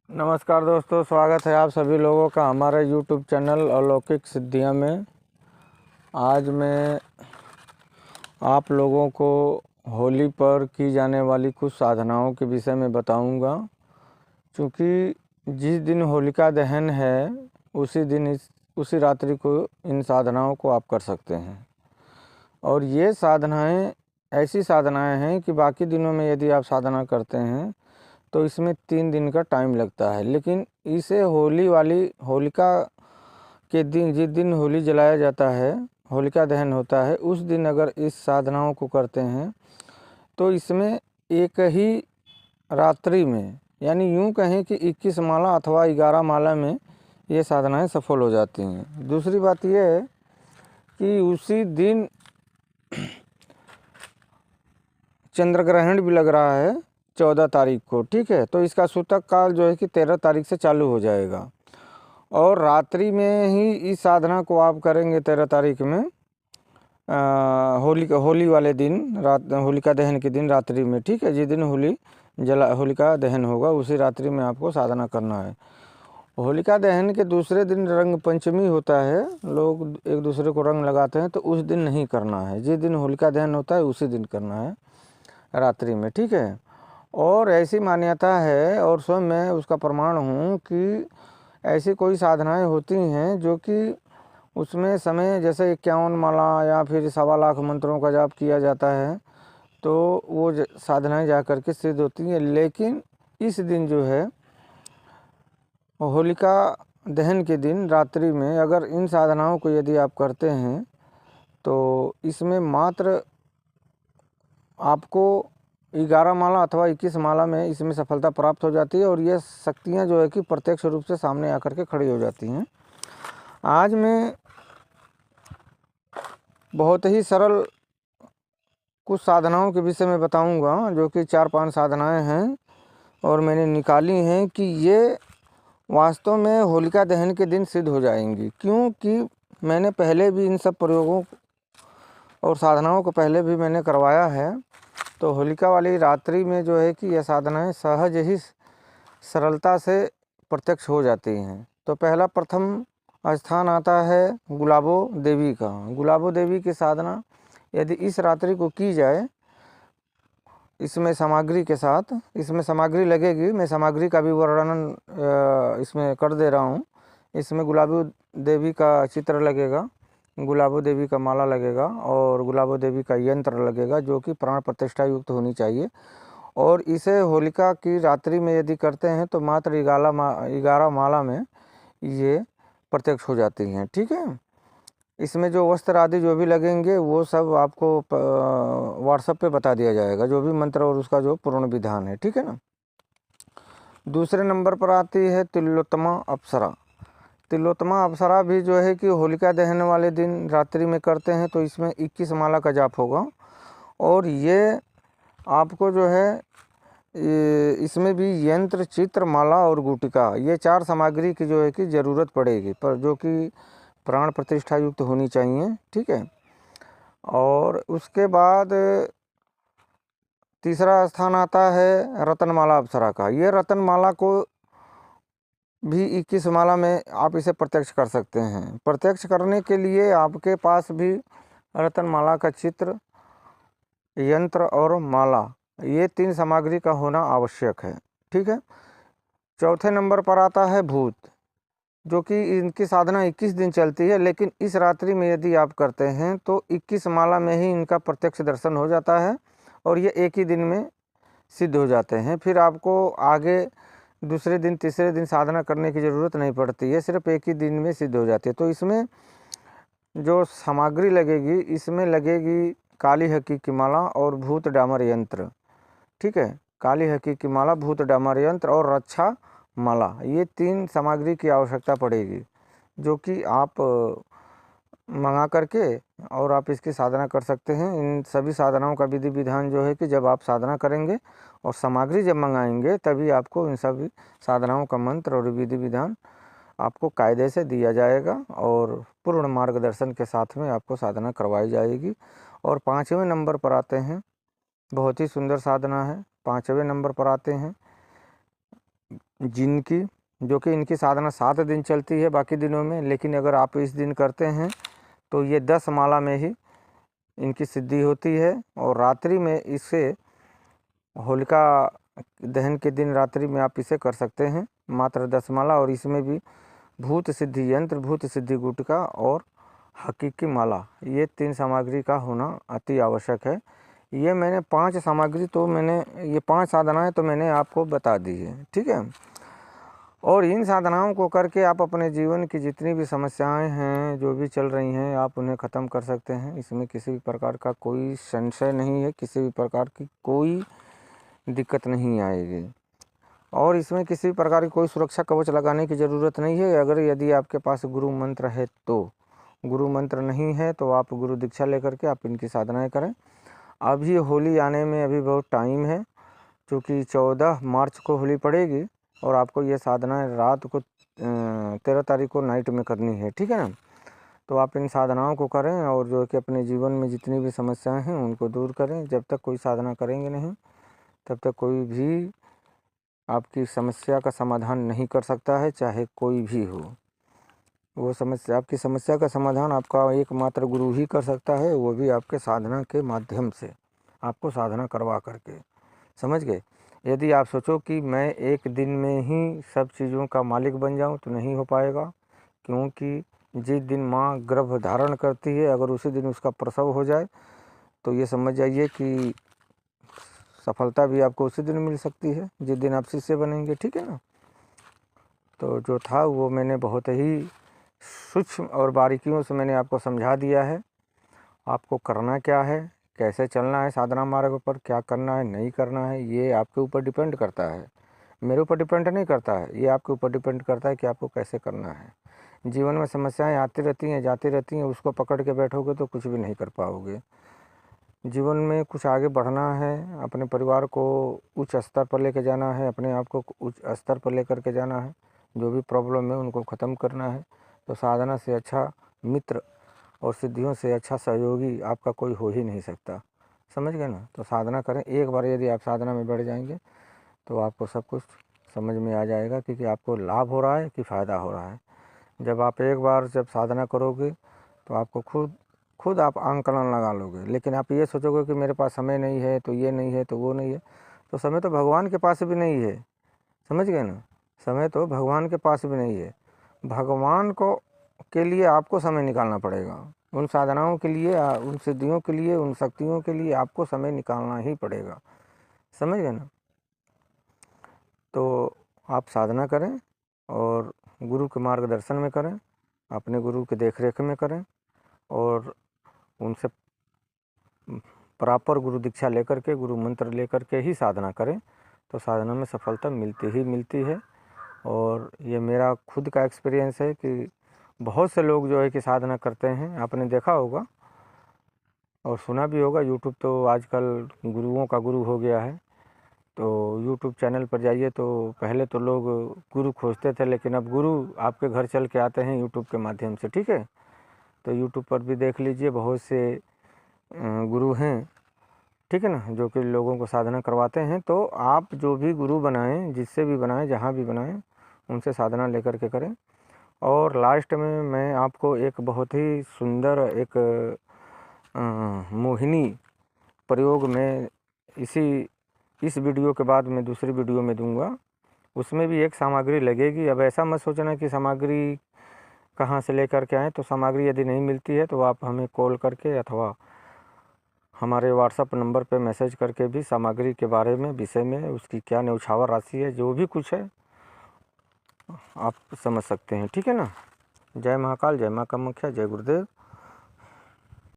नमस्कार दोस्तों, स्वागत है आप सभी लोगों का हमारे YouTube चैनल अलौकिक सिद्धियाँ में। आज मैं आप लोगों को होली पर की जाने वाली कुछ साधनाओं के विषय में बताऊंगा। क्योंकि जिस दिन होलिका दहन है उसी रात्रि को इन साधनाओं को आप कर सकते हैं। और ये साधनाएं ऐसी साधनाएं हैं कि बाकी दिनों में यदि आप साधना करते हैं तो इसमें 3 दिन का टाइम लगता है, लेकिन इसे होलिका के दिन, जिस दिन होली जलाया जाता है, होलिका दहन होता है, उस दिन अगर इस साधनाओं को करते हैं तो इसमें एक ही रात्रि में, यानी यूँ कहें कि 21 माला अथवा 11 माला में ये साधनाएं सफल हो जाती हैं। दूसरी बात यह है कि उसी दिन चंद्र ग्रहण भी लग रहा है 14 तारीख को, ठीक है। तो इसका सूतक काल जो है कि 13 तारीख से चालू हो जाएगा और रात्रि में ही इस साधना को आप करेंगे 13 तारीख में, होली वाले दिन, होलिका दहन के दिन रात्रि में, ठीक है। जिस दिन होलिका दहन होगा उसी रात्रि में आपको साधना करना है। होलिका दहन के दूसरे दिन रंग पंचमी होता है, लोग एक दूसरे को रंग लगाते हैं, तो उस दिन नहीं करना है। जिस दिन होलिका दहन होता है उसी दिन करना है, रात्रि में, ठीक है। और ऐसी मान्यता है और स्वयं मैं उसका प्रमाण हूँ कि ऐसी कोई साधनाएं होती हैं जो कि उसमें समय जैसे 51 माला या फिर 1.25 लाख मंत्रों का जाप किया जाता है, तो वो साधनाएं जा कर के सिद्ध होती हैं। लेकिन इस दिन जो है होलिका दहन के दिन रात्रि में अगर इन साधनाओं को यदि आप करते हैं तो इसमें मात्र आपको 11 माला अथवा 21 माला में इसमें सफलता प्राप्त हो जाती है और ये शक्तियाँ जो है कि प्रत्यक्ष रूप से सामने आकर के खड़ी हो जाती हैं। आज मैं बहुत ही सरल कुछ साधनाओं के विषय में बताऊंगा, जो कि 4-5 साधनाएं हैं और मैंने निकाली हैं कि ये वास्तव में होलिका दहन के दिन सिद्ध हो जाएंगी। क्योंकि मैंने पहले भी इन सब प्रयोगों और साधनाओं को पहले भी मैंने करवाया है। तो होलिका वाली रात्रि में जो है कि यह साधनाएं सहज ही सरलता से प्रत्यक्ष हो जाती हैं। तो पहला प्रथम स्थान आता है गुलाबो देवी का। गुलाबो देवी की साधना यदि इस रात्रि को की जाए, इसमें सामग्री के साथ, इसमें सामग्री लगेगी, मैं सामग्री का भी वर्णन इसमें कर दे रहा हूँ। इसमें गुलाबो देवी का चित्र लगेगा, गुलाबो देवी का माला लगेगा और गुलाबो देवी का यंत्र लगेगा, जो कि प्राण प्रतिष्ठा युक्त होनी चाहिए। और इसे होलिका की रात्रि में यदि करते हैं तो मात्र 11 माला में ये प्रत्यक्ष हो जाती हैं, ठीक है। इसमें जो वस्त्र आदि जो भी लगेंगे वो सब आपको व्हाट्सएप पे बता दिया जाएगा, जो भी मंत्र और उसका जो पूर्ण विधान है, ठीक है ना। दूसरे नंबर पर आती है तिलोत्तमा अप्सरा। तिलोत्तमा अप्सरा भी जो है कि होलिका दहन वाले दिन रात्रि में करते हैं तो इसमें 21 माला का जाप होगा और ये आपको जो है इसमें भी यंत्र, चित्र, माला और गुटिका, ये 4 सामग्री की जो है कि ज़रूरत पड़ेगी, पर जो कि प्राण प्रतिष्ठा युक्त होनी चाहिए, ठीक है। और उसके बाद तीसरा स्थान आता है रत्नमाला अप्सरा का। ये रत्नमाला को भी 21 माला में आप इसे प्रत्यक्ष कर सकते हैं। प्रत्यक्ष करने के लिए आपके पास भी रत्नमाला का चित्र, यंत्र और माला, ये 3 सामग्री का होना आवश्यक है, ठीक है। चौथे नंबर पर आता है भूत, जो कि इनकी साधना 21 दिन चलती है, लेकिन इस रात्रि में यदि आप करते हैं तो 21 माला में ही इनका प्रत्यक्ष दर्शन हो जाता है और ये एक ही दिन में सिद्ध हो जाते हैं। फिर आपको आगे दूसरे दिन, तीसरे दिन साधना करने की ज़रूरत नहीं पड़ती है, सिर्फ एक ही दिन में सिद्ध हो जाती है। तो इसमें जो सामग्री लगेगी, इसमें लगेगी काली हकी की माला और भूत डामर यंत्र, ठीक है। काली हकी की माला, भूत डामर यंत्र और रक्षा माला, ये 3 सामग्री की आवश्यकता पड़ेगी, जो कि आप मंगा करके और आप इसकी साधना कर सकते हैं। इन सभी साधनाओं का विधि विधान जो है कि जब आप साधना करेंगे और सामग्री जब मंगाएंगे तभी आपको इन सभी साधनाओं का मंत्र और विधि विधान आपको कायदे से दिया जाएगा और पूर्ण मार्गदर्शन के साथ में आपको साधना करवाई जाएगी। और 5वें नंबर पर आते हैं, बहुत ही सुंदर साधना है, 5वें नंबर पर आते हैं जिनकी जो कि इनकी साधना 7 दिन चलती है बाकी दिनों में, लेकिन अगर आप इस दिन करते हैं तो ये 10 माला में ही इनकी सिद्धि होती है। और रात्रि में इसे होलिका दहन के दिन रात्रि में आप इसे कर सकते हैं, मात्र 10 माला। और इसमें भी भूत सिद्धि यंत्र, भूत सिद्धि गुटका और हकीकी माला, ये 3 सामग्री का होना अति आवश्यक है। ये मैंने 5 सामग्री तो मैंने ये 5 साधनाएं तो मैंने आपको बता दी है, ठीक है। और इन साधनाओं को करके आप अपने जीवन की जितनी भी समस्याएं हैं जो भी चल रही हैं आप उन्हें ख़त्म कर सकते हैं। इसमें किसी भी प्रकार का कोई संशय नहीं है, किसी भी प्रकार की कोई दिक्कत नहीं आएगी। और इसमें किसी भी प्रकार की कोई सुरक्षा कवच लगाने की ज़रूरत नहीं है, अगर यदि आपके पास गुरु मंत्र है तो। गुरु मंत्र नहीं है तो आप गुरु दीक्षा लेकर के आप इनकी साधनाएं करें। अभी होली आने में अभी बहुत टाइम है, क्योंकि 14 मार्च को होली पड़ेगी और आपको ये साधनाएं रात को 13 तारीख को नाइट में करनी है, ठीक है ना। तो आप इन साधनाओं को करें और जो कि अपने जीवन में जितनी भी समस्याएं हैं उनको दूर करें। जब तक कोई साधना करेंगे नहीं तब तक कोई भी आपकी समस्या का समाधान नहीं कर सकता है, चाहे कोई भी हो। वो समस्या, आपकी समस्या का समाधान आपका एकमात्र गुरु ही कर सकता है, वो भी आपके साधना के माध्यम से, आपको साधना करवा करके, समझ गए। यदि आप सोचो कि मैं एक दिन में ही सब चीज़ों का मालिक बन जाऊं तो नहीं हो पाएगा, क्योंकि जिस दिन माँ गर्भ धारण करती है अगर उसी दिन उसका प्रसव हो जाए तो ये समझ जाइए कि सफलता भी आपको उसी दिन मिल सकती है जिस दिन आप शिष्य बनेंगे, ठीक है ना। तो जो था वो मैंने बहुत ही सूक्ष्म और बारीकियों से मैंने आपको समझा दिया है। आपको करना क्या है, कैसे चलना है साधना मार्ग पर, क्या करना है नहीं करना है, ये आपके ऊपर डिपेंड करता है, मेरे ऊपर डिपेंड नहीं करता है। ये आपके ऊपर डिपेंड करता है कि आपको कैसे करना है। जीवन में समस्याएं आती रहती हैं जाती रहती हैं, उसको पकड़ के बैठोगे तो कुछ भी नहीं कर पाओगे। जीवन में कुछ आगे बढ़ना है, अपने परिवार को उच्च स्तर पर लेकर जाना है, अपने आप को उच्च स्तर पर लेकर के जाना है, जो भी प्रॉब्लम है उनको ख़त्म करना है। तो साधना से अच्छा मित्र और सिद्धियों से अच्छा सहयोगी आपका कोई हो ही नहीं सकता, समझ गए ना। तो साधना करें, एक बार यदि आप साधना में बढ़ जाएंगे तो आपको सब कुछ समझ में आ जाएगा कि आपको लाभ हो रहा है कि फ़ायदा हो रहा है। जब आप एक बार जब साधना करोगे तो आपको खुद आप आंकलन लगा लोगे। लेकिन आप ये सोचोगे कि मेरे पास समय नहीं है तो ये नहीं है तो वो नहीं है, तो समय तो भगवान के पास भी नहीं है, समझ गए ना। समय तो भगवान के पास भी नहीं है, भगवान को के लिए आपको समय निकालना पड़ेगा। उन साधनाओं के लिए, उन सिद्धियों के लिए, उन शक्तियों के लिए आपको समय निकालना ही पड़ेगा, समझ गए ना। तो आप साधना करें और गुरु के मार्गदर्शन में करें, अपने गुरु के देख रेख में करें और उनसे प्रॉपर गुरु दीक्षा लेकर के, गुरु मंत्र लेकर के ही साधना करें, तो साधना में सफलता मिलती ही मिलती है। और ये मेरा खुद का एक्सपीरियंस है कि बहुत से लोग जो है कि साधना करते हैं, आपने देखा होगा और सुना भी होगा। यूट्यूब तो आजकल गुरुओं का गुरु हो गया है। तो यूट्यूब चैनल पर जाइए तो पहले तो लोग गुरु खोजते थे, लेकिन अब गुरु आपके घर चल के आते हैं यूट्यूब के माध्यम से, ठीक है। तो यूट्यूब पर भी देख लीजिए, बहुत से गुरु हैं, ठीक है ना, जो कि लोगों को साधना करवाते हैं। तो आप जो भी गुरु बनाएं, जिससे भी बनाएं, जहाँ भी बनाएं, उनसे साधना लेकर के करें। और लास्ट में मैं आपको एक बहुत ही सुंदर एक मोहिनी प्रयोग में इस वीडियो के बाद मैं दूसरी वीडियो में दूंगा, उसमें भी एक सामग्री लगेगी। अब ऐसा मत सोचना कि सामग्री कहाँ से लेकर के आएँ। तो सामग्री यदि नहीं मिलती है तो आप हमें कॉल करके अथवा हमारे व्हाट्सएप नंबर पे मैसेज करके भी सामग्री के बारे में, विषय में, उसकी क्या न्यौछावर राशि है, जो भी कुछ है आप समझ सकते हैं, ठीक है ना। जय महाकाल, जय माँ कामाख्या, जय गुरुदेव।